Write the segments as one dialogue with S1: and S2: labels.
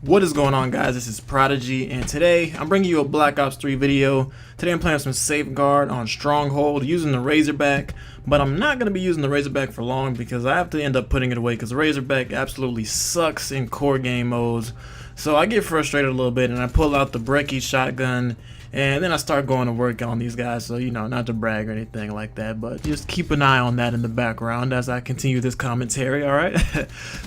S1: What is going on, guys? This is Prodigy, and today I'm bringing you a Black Ops 3 video. Today I'm playing some Safeguard on Stronghold using the Razorback, but I'm not going to be using the Razorback for long because I have to end up putting it away because the Razorback absolutely sucks in core game modes. So I get frustrated a little bit and I pull out the Brecci shotgun and then I start going to work on these guys. So, you know, not to brag or anything like that, but just keep an eye on that in the background as I continue this commentary, alright?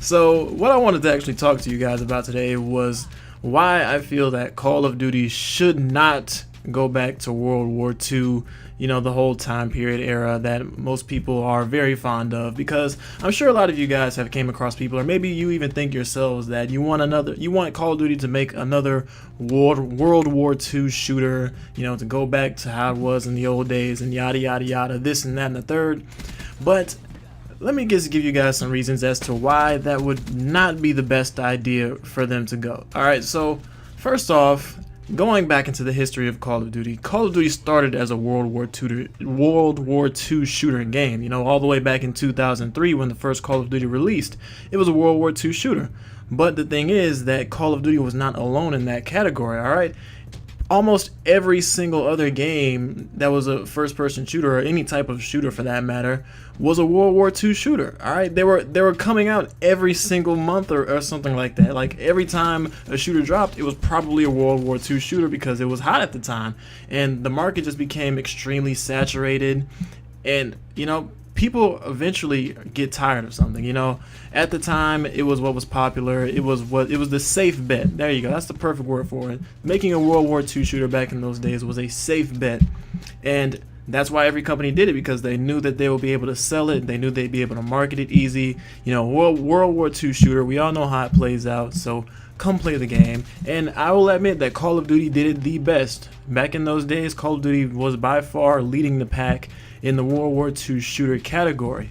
S1: So, what I wanted to actually talk to you guys about today was why I feel that Call of Duty should not go back to World War II, you know, the whole time period era that most people are very fond of, because I'm sure a lot of you guys have came across people, or maybe you even think yourselves that you want Call of Duty to make another World War II shooter, you know, to go back to how it was in the old days and yada yada yada, this and that and the third. But let me just give you guys some reasons as to why that would not be the best idea for them to go. Alright, so first off, going back into the history of Call of Duty started as a World War II shooter game. You know, all the way back in 2003 when the first Call of Duty released, it was a World War II shooter. But the thing is that Call of Duty was not alone in that category, alright? Almost every single other game that was a first-person shooter, or any type of shooter for that matter, was a World War II shooter. All right, they were coming out every single month or something like that. Like every time a shooter dropped, it was probably a World War II shooter because it was hot at the time, and the market just became extremely saturated. And you know, people eventually get tired of something. You know, at the time it was what was popular. It was the safe bet. There you go. That's the perfect word for it. Making a World War II shooter back in those days was a safe bet, and that's why every company did it, because they knew that they would be able to sell it. They knew they'd be able to market it easy. You know, World War II shooter. We all know how it plays out. So come play the game. And I will admit that Call of Duty did it the best. Back in those days, Call of Duty was by far leading the pack in the World War II shooter category.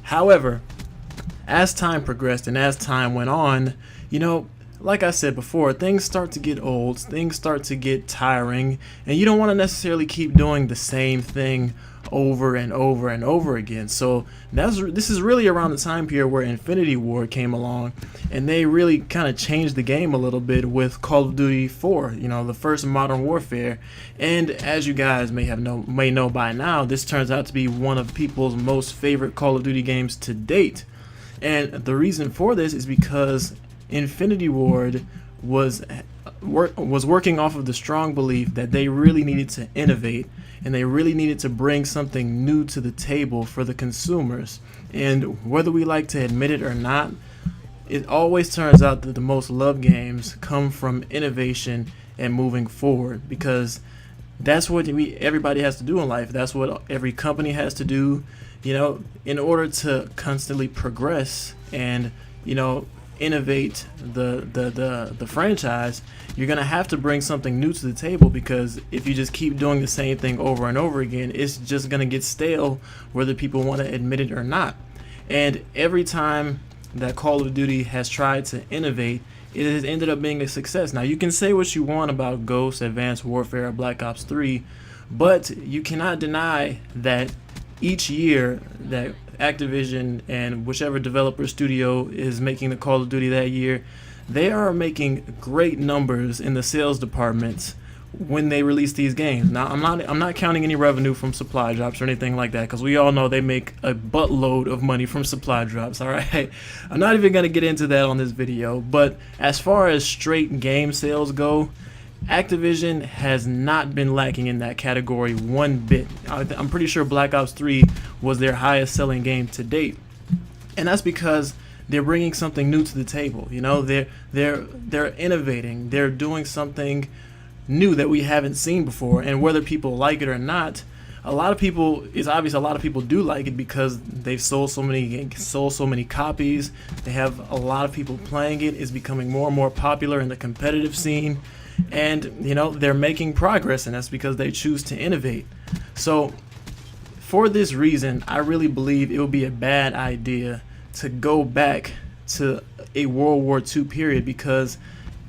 S1: However, as time progressed and as time went on, you know, like I said before, things start to get old, things start to get tiring, and you don't want to necessarily keep doing the same thing over and over and over again. So this is really around the time period where Infinity Ward came along, and they really kind of changed the game a little bit with Call of Duty 4, you know, the first Modern Warfare. And as you guys may know by now, this turns out to be one of people's most favorite Call of Duty games to date. And the reason for this is because Infinity Ward was working off of the strong belief that they really needed to innovate and they really needed to bring something new to the table for the consumers. And whether we like to admit it or not, it always turns out that the most loved games come from innovation and moving forward, because that's what everybody has to do in life. That's what every company has to do, you know, in order to constantly progress and, you know, innovate the franchise. You're gonna have to bring something new to the table, because if you just keep doing the same thing over and over again, it's just gonna get stale whether people want to admit it or not. And every time that Call of Duty has tried to innovate, it has ended up being a success. Now, you can say what you want about Ghost, Advanced Warfare, or Black Ops 3, but you cannot deny that each year that Activision and whichever developer studio is making the Call of Duty that year, they are making great numbers in the sales departments when they release these games. Now, I'm not counting any revenue from supply drops or anything like that, because we all know they make a buttload of money from supply drops. All right, I'm not even gonna get into that on this video. But as far as straight game sales go, Activision has not been lacking in that category one bit. I'm pretty sure Black Ops 3 was their highest selling game to date, and that's because they're bringing something new to the table. You know, they're innovating. They're doing something new that we haven't seen before. And whether people like it or not, it's obvious a lot of people do like it, because they've sold so many copies. They have a lot of people playing it. It's becoming more and more popular in the competitive scene. And, you know, they're making progress, and that's because they choose to innovate. So for this reason, I really believe it would be a bad idea to go back to a World War II period, because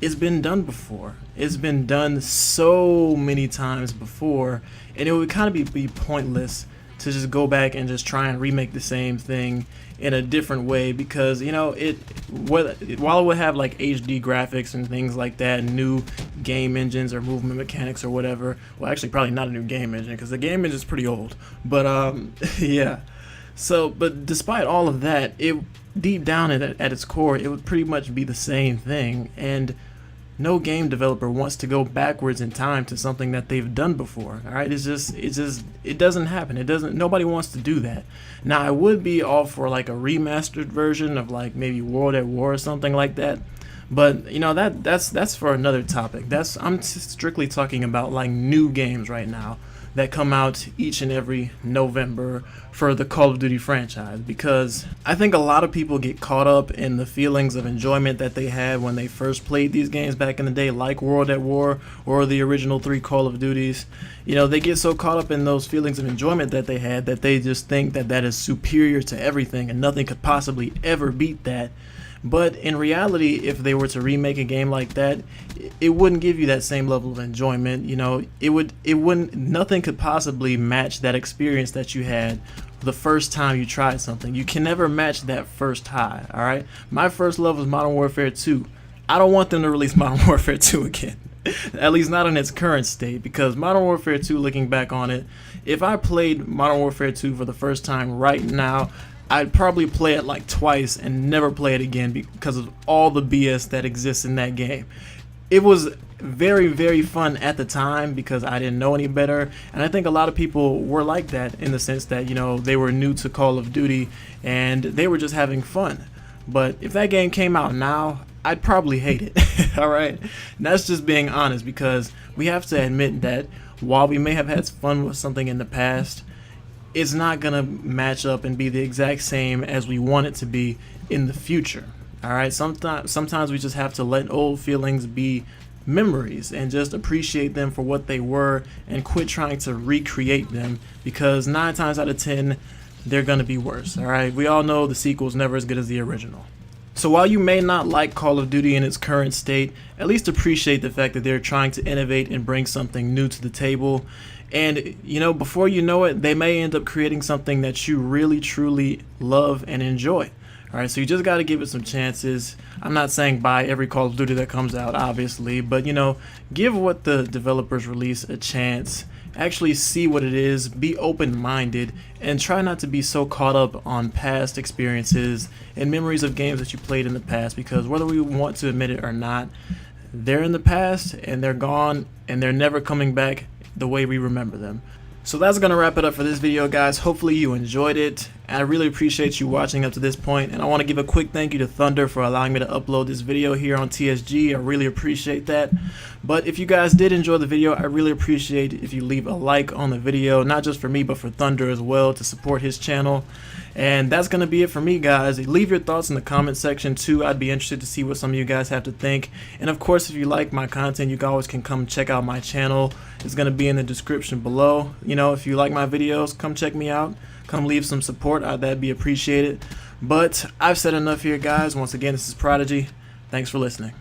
S1: it's been done before. It's been done so many times before, and it would kind of be pointless to just go back and just try and remake the same thing in a different way, because while it would have like HD graphics and things like that, new game engines or movement mechanics or whatever, well, actually probably not a new game engine because the game engine is pretty old, but yeah. So, but despite all of that, it deep down at its core, it would pretty much be the same thing, and no game developer wants to go backwards in time to something that they've done before. All right, it doesn't happen. Nobody wants to do that. Now, I would be all for like a remastered version of like maybe World at War or something like that, but that's for another topic. I'm strictly talking about like new games right now that come out each and every November for the Call of Duty franchise, because I think a lot of people get caught up in the feelings of enjoyment that they had when they first played these games back in the day, like World at War or the original 3 Call of Duties. They get so caught up in those feelings of enjoyment that they had that they just think that that is superior to everything and nothing could possibly ever beat that. But in reality, if they were to remake a game like that, it wouldn't give you that same level of enjoyment. Nothing could possibly match that experience that you had the first time you tried something. You can never match that first high, all right? My first love was Modern Warfare 2. I don't want them to release Modern Warfare 2 again. At least not in its current state, because Modern Warfare 2, looking back on it, if I played Modern Warfare 2 for the first time right now, I'd probably play it like twice and never play it again because of all the BS that exists in that game. It was very, very fun at the time because I didn't know any better, and I think a lot of people were like that in the sense that, they were new to Call of Duty and they were just having fun. But if that game came out now, I'd probably hate it. All right, and that's just being honest, because we have to admit that while we may have had fun with something in the past, it's not gonna match up and be the exact same as we want it to be in the future. All right, sometimes we just have to let old feelings be memories and just appreciate them for what they were and quit trying to recreate them, because 9 times out of 10 they're gonna be worse. All right, we all know the sequel's never as good as the original. So while you may not like Call of Duty in its current state, at least appreciate the fact that they're trying to innovate and bring something new to the table. And before you know it, they may end up creating something that you really truly love and enjoy. All right, so you just got to give it some chances. I'm not saying buy every Call of Duty that comes out, obviously, but give what the developers release a chance. Actually see what it is, be open-minded, and try not to be so caught up on past experiences and memories of games that you played in the past, because whether we want to admit it or not, they're in the past and they're gone and they're never coming back the way we remember them. So that's gonna wrap it up for this video, guys. Hopefully you enjoyed it. I really appreciate you watching up to this point, and I want to give a quick thank you to Thunder for allowing me to upload this video here on TSG. I really appreciate that. But if you guys did enjoy the video, I really appreciate if you leave a like on the video, not just for me but for Thunder as well, to support his channel. And that's gonna be it for me, guys. Leave your thoughts in the comment section too. I'd be interested to see what some of you guys have to think. And of course, if you like my content, you always can come check out my channel. It's gonna be in the description below. If you like my videos, come check me out. Come leave some support. That'd be appreciated. But I've said enough here, guys. Once again, this is Prodigy. Thanks for listening.